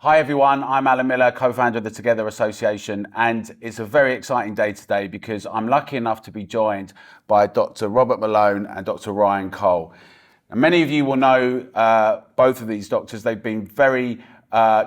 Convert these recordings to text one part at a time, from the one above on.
Hi everyone, I'm Alan Miller, co-founder of the Together Association, and it's a very exciting day today because I'm lucky enough to be joined by Dr. Robert Malone and Dr. Ryan Cole. And many of you will know both of these doctors. They've been very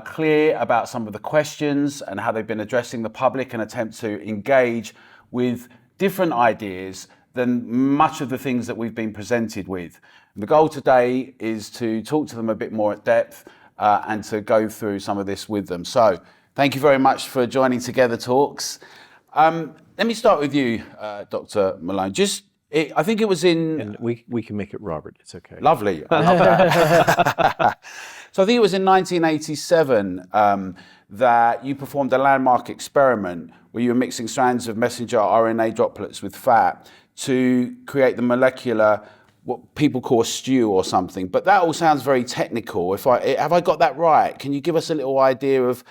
clear about some of the questions and how they've been addressing the public and attempt to engage with different ideas than much of the things that we've been presented with. And the goal today is to talk to them a bit more at depth and to go through some of this with them. So thank you very much for joining Together Talks. Let me start with you, Dr. Malone. I think it was in... And we can make it Robert, it's okay. Lovely, I love that. So I think it was in 1987 that you performed a landmark experiment where you were mixing strands of messenger RNA droplets with fat to create the molecular, what people call a stew or something, but that all sounds very technical. Have I got that right? Can you give us a little idea of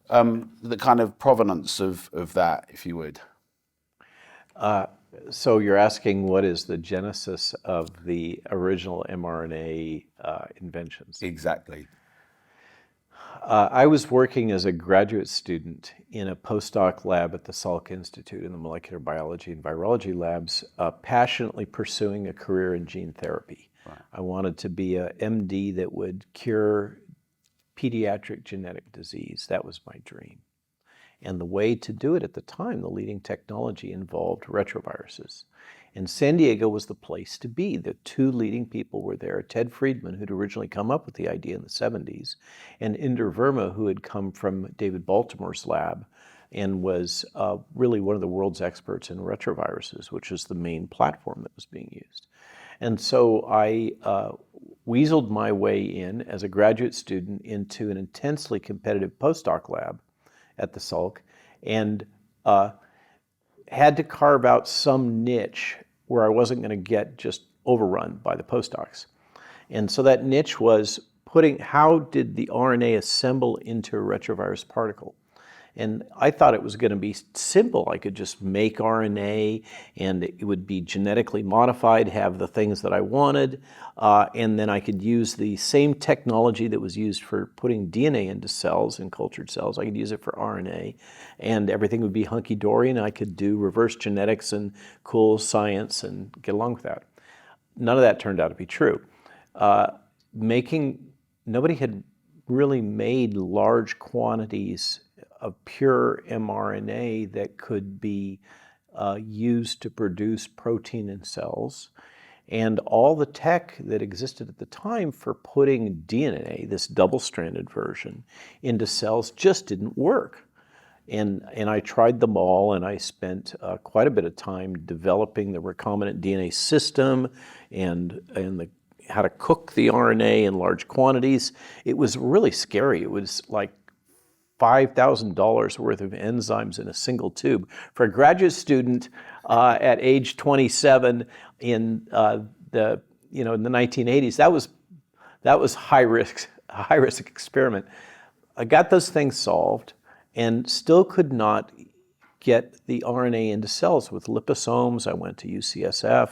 the kind of provenance of that, if you would? So you're asking what is the genesis of the original mRNA inventions? Exactly. I was working as a graduate student in a postdoc lab at the Salk Institute in the molecular biology and virology labs, passionately pursuing a career in gene therapy. Right. I wanted to be a MD that would cure pediatric genetic disease. That was my dream. And the way to do it at the time, the leading technology involved retroviruses. And San Diego was the place to be. The two leading people were there, Ted Friedman, who'd originally come up with the idea in the 70s, and Inder Verma, who had come from David Baltimore's lab and was really one of the world's experts in retroviruses, which is the main platform that was being used. And so I weaseled my way in as a graduate student into an intensely competitive postdoc lab at the Salk, and had to carve out some niche where I wasn't going to get just overrun by the postdocs. And so that niche was how did the RNA assemble into a retrovirus particle? And I thought it was going to be simple. I could just make RNA and it would be genetically modified, have the things that I wanted, and then I could use the same technology that was used for putting DNA into cells, in cultured cells. I could use it for RNA, and everything would be hunky-dory, and I could do reverse genetics and cool science and get along with that. None of that turned out to be true. Nobody had really made large quantities of pure mRNA that could be used to produce protein in cells. And all the tech that existed at the time for putting DNA, this double-stranded version, into cells just didn't work. And I tried them all, and I spent quite a bit of time developing the recombinant DNA system and how to cook the RNA in large quantities. It was really scary. It was like $5,000 worth of enzymes in a single tube. For a graduate student at age 27 in the 1980s, that was high risk experiment. I got those things solved and still could not get the RNA into cells with liposomes. I went to UCSF,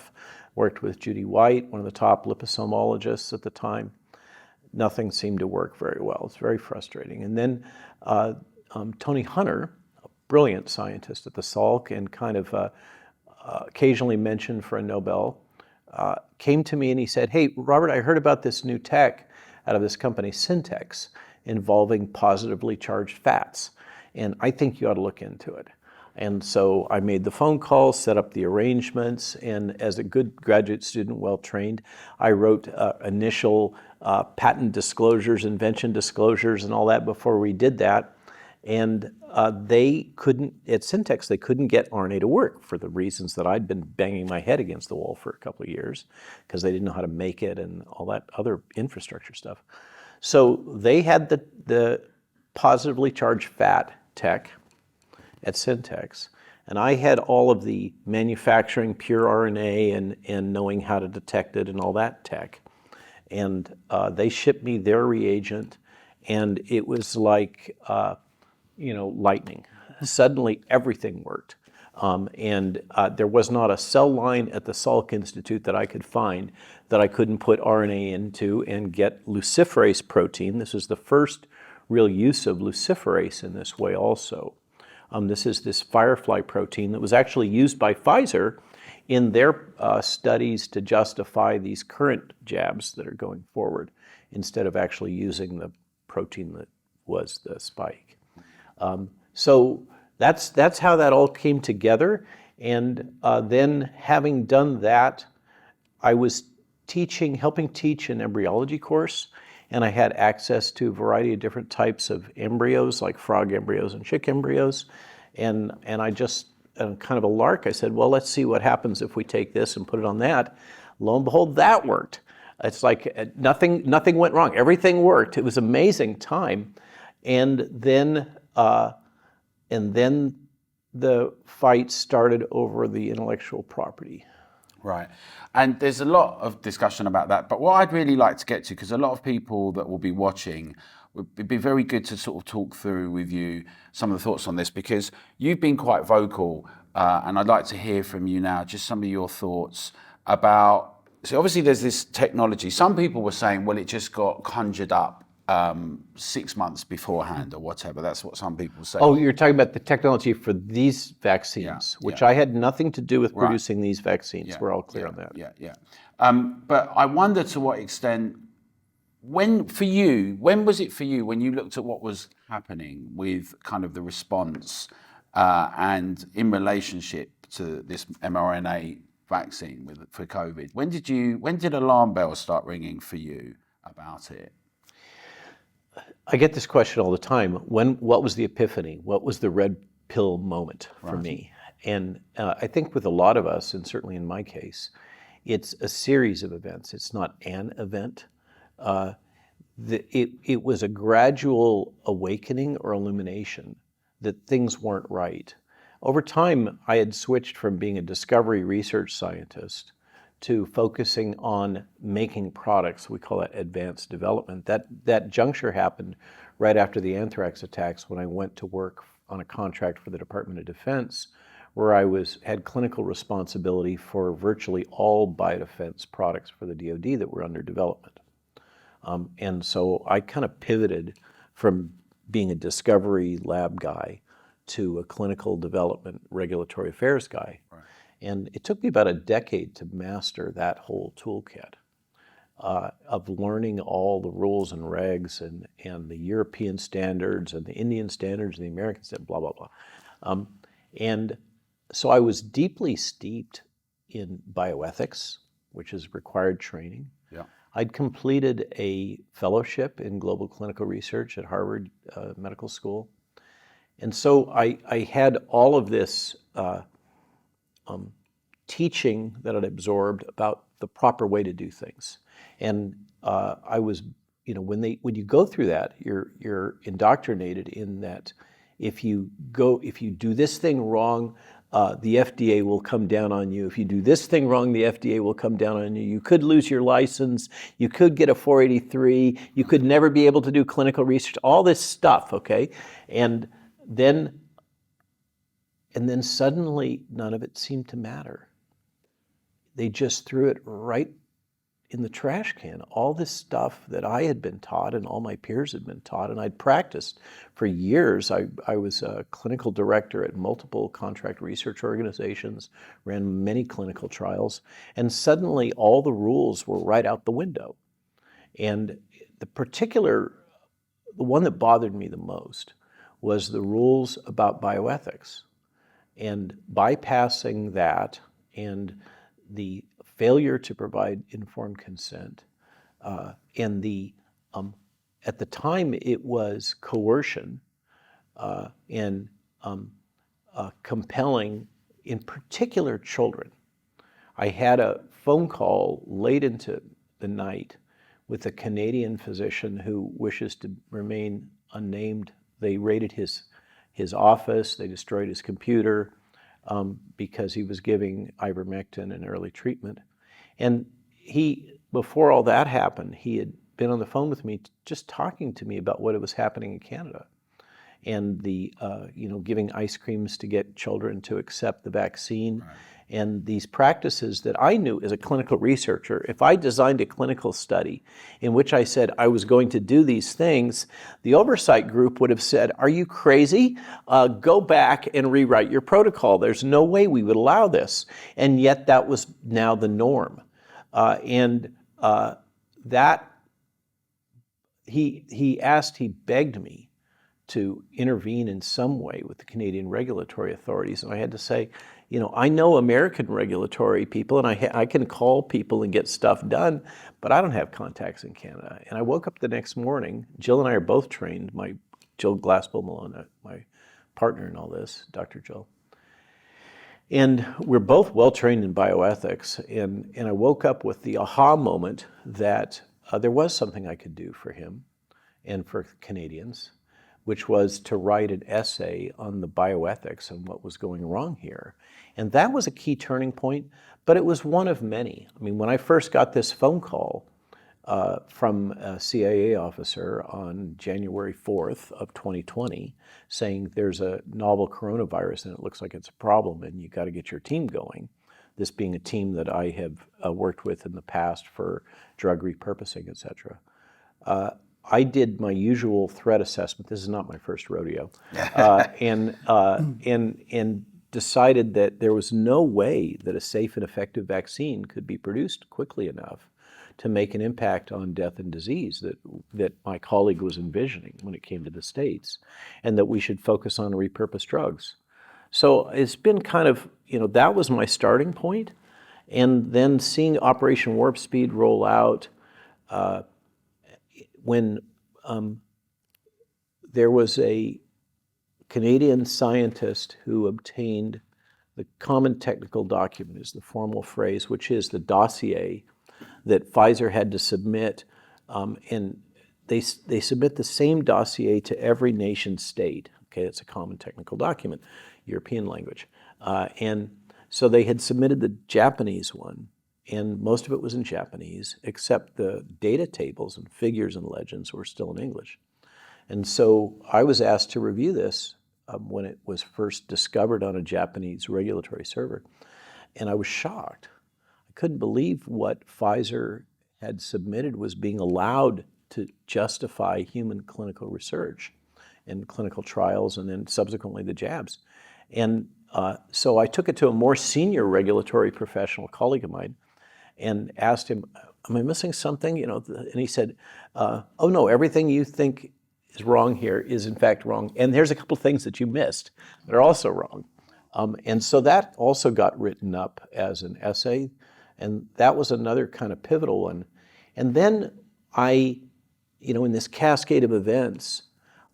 worked with Judy White, one of the top liposomologists at the time. Nothing seemed to work very well. It's very frustrating. And then Tony Hunter, a brilliant scientist at the Salk and kind of occasionally mentioned for a Nobel, came to me and he said, "Hey, Robert, I heard about this new tech out of this company, Syntex, involving positively charged fats, and I think you ought to look into it." And so I made the phone call, set up the arrangements, and as a good graduate student, well-trained, I wrote initial patent disclosures, invention disclosures, and all that before we did that. And they couldn't, at Syntex, they couldn't get RNA to work for the reasons that I'd been banging my head against the wall for a couple of years, because they didn't know how to make it and all that other infrastructure stuff. So they had the positively charged fat tech at Syntex, and I had all of the manufacturing pure RNA and knowing how to detect it and all that tech. And they shipped me their reagent, and it was like, lightning. Suddenly everything worked. There was not a cell line at the Salk Institute that I could find that I couldn't put RNA into and get luciferase protein. This was the first real use of luciferase in this way also. This is this firefly protein that was actually used by Pfizer in their studies to justify these current jabs that are going forward, instead of actually using the protein that was the spike. So that's how that all came together. And then having done that, I was helping teach an embryology course, and I had access to a variety of different types of embryos, like frog embryos and chick embryos. And I just, kind of a lark, I said, well, let's see what happens if we take this and put it on that. Lo and behold, that worked. It's like nothing went wrong. Everything worked. It was an amazing time. And then the fight started over the intellectual property. Right. And there's a lot of discussion about that. But what I'd really like to get to, because a lot of people that will be watching, it'd be very good to sort of talk through with you some of the thoughts on this, because you've been quite vocal, and I'd like to hear from you now just some of your thoughts about, so obviously there's this technology. Some people were saying, well, it just got conjured up 6 months beforehand or whatever. That's what some people say. Oh, you're talking about the technology for these vaccines, which I had nothing to do with producing these vaccines. We're all clear on that. But I wonder to what extent, when was it for you when you looked at what was happening with kind of the response and in relationship to this mRNA vaccine for COVID? When did alarm bells start ringing for you about it? I get this question all the time. What was the epiphany? What was the red pill moment for me? And I think with a lot of us, and certainly in my case, it's a series of events. It's not an event. It was a gradual awakening or illumination that things weren't right. Over time, I had switched from being a discovery research scientist to focusing on making products. We call that advanced development. That juncture happened right after the anthrax attacks, when I went to work on a contract for the Department of Defense, where I had clinical responsibility for virtually all biodefense products for the DoD that were under development. And so I kind of pivoted from being a discovery lab guy to a clinical development regulatory affairs guy. Right. And it took me about a decade to master that whole toolkit of learning all the rules and regs and the European standards and the Indian standards and the American standards, blah, blah, blah. And so I was deeply steeped in bioethics, which is required training. Yeah. I'd completed a fellowship in global clinical research at Harvard Medical School. And so I had all of this teaching that I'd absorbed about the proper way to do things. And I was, when you go through that, you're indoctrinated in that if you do this thing wrong, the FDA will come down on you. If you do this thing wrong, the FDA will come down on you. You could lose your license. You could get a 483. You could never be able to do clinical research. All this stuff, okay? And then suddenly, none of it seemed to matter. They just threw it right in the trash can. All this stuff that I had been taught and all my peers had been taught, and I'd practiced for years. I was a clinical director at multiple contract research organizations, ran many clinical trials, and suddenly all the rules were right out the window. And the one that bothered me the most was the rules about bioethics. And bypassing that and the failure to provide informed consent, and at the time it was coercion and compelling, in particular, children. I had a phone call late into the night with a Canadian physician who wishes to remain unnamed. They raided his office, they destroyed his computer because he was giving ivermectin in early treatment. And before all that happened, he had been on the phone with me just talking to me about what was happening in Canada. And giving ice creams to get children to accept the vaccine. Right. And these practices that I knew as a clinical researcher, if I designed a clinical study in which I said I was going to do these things, the oversight group would have said, "Are you crazy? Go back and rewrite your protocol. There's no way we would allow this." And yet that was now the norm. That he begged me to intervene in some way with the Canadian regulatory authorities. And I had to say, I know American regulatory people, and I can call people and get stuff done, but I don't have contacts in Canada. And I woke up the next morning. Jill and I are both trained. Jill Glassell-Malone, my partner in all this, Dr. Jill. And we're both well trained in bioethics. And I woke up with the aha moment that there was something I could do for him and for Canadians, which was to write an essay on the bioethics and what was going wrong here. And that was a key turning point, but it was one of many. I mean, when I first got this phone call from a CIA officer on January 4th of 2020 saying there's a novel coronavirus and it looks like it's a problem and you got to get your team going, this being a team that I have worked with in the past for drug repurposing, et cetera. I did my usual threat assessment. This is not my first rodeo, and decided that there was no way that a safe and effective vaccine could be produced quickly enough to make an impact on death and disease that my colleague was envisioning when it came to the States, and that we should focus on repurposed drugs. So it's been kind of, that was my starting point, and then seeing Operation Warp Speed roll out. When there was a Canadian scientist who obtained the Common Technical Document, is the formal phrase, which is the dossier that Pfizer had to submit, and they submit the same dossier to every nation state. Okay, it's a Common Technical Document, European language, and so they had submitted the Japanese one. And most of it was in Japanese, except the data tables and figures and legends were still in English. And so I was asked to review this when it was first discovered on a Japanese regulatory server. And I was shocked. I couldn't believe what Pfizer had submitted was being allowed to justify human clinical research and clinical trials and then subsequently the jabs. And so I took it to a more senior regulatory professional colleague of mine and asked him, "Am I missing something?" And he said, "Oh no, everything you think is wrong here is in fact wrong. And there's a couple of things that you missed that are also wrong." And so that also got written up as an essay, and that was another kind of pivotal one. And then in this cascade of events,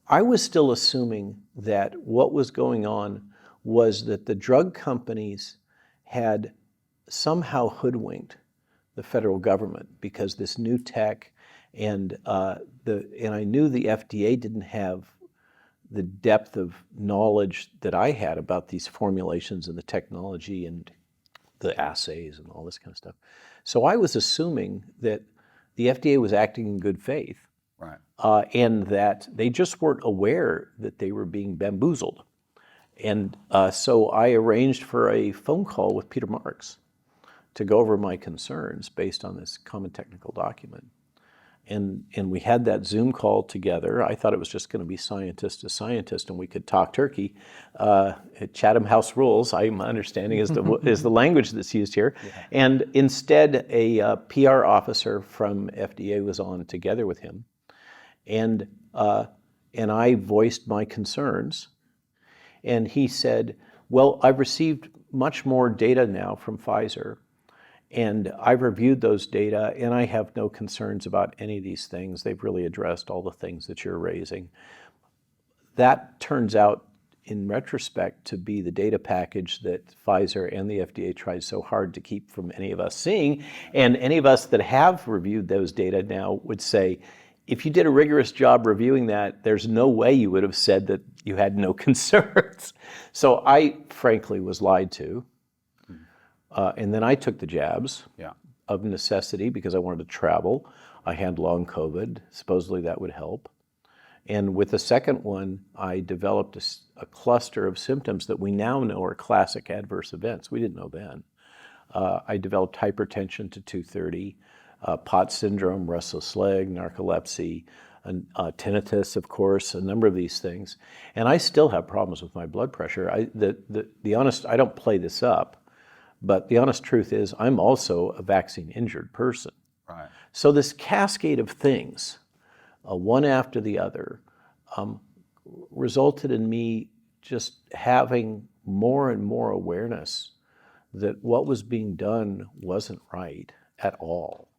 I was still assuming that what was going on was that the drug companies had somehow hoodwinked the federal government because this new tech and I knew the FDA didn't have the depth of knowledge that I had about these formulations and the technology and the assays and all this kind of stuff. So I was assuming that the FDA was acting in good faith, right, and that they just weren't aware that they were being bamboozled. And so I arranged for a phone call with Peter Marks to go over my concerns based on this Common Technical Document. And we had that Zoom call together. I thought it was just going to be scientist to scientist, and we could talk turkey. Chatham House rules, my understanding, is the language that's used here. Yeah. And instead, a PR officer from FDA was on together with him, and I voiced my concerns. And he said, "Well, I've received much more data now from Pfizer, and I've reviewed those data, and I have no concerns about any of these things. They've really addressed all the things that you're raising." That turns out, in retrospect, to be the data package that Pfizer and the FDA tried so hard to keep from any of us seeing. And any of us that have reviewed those data now would say, if you did a rigorous job reviewing that, there's no way you would have said that you had no concerns. So I, frankly, was lied to. And then I took the jabs of necessity because I wanted to travel. I had long COVID. Supposedly that would help. And with the second one, I developed a cluster of symptoms that we now know are classic adverse events. We didn't know then. I developed hypertension to 230, POTS syndrome, restless leg, narcolepsy, tinnitus, of course, a number of these things. And I still have problems with my blood pressure. The honest, I don't play this up, but the honest truth is I'm also a vaccine injured person. Right. So this cascade of things, one after the other, resulted in me just having more and more awareness that what was being done wasn't right at all.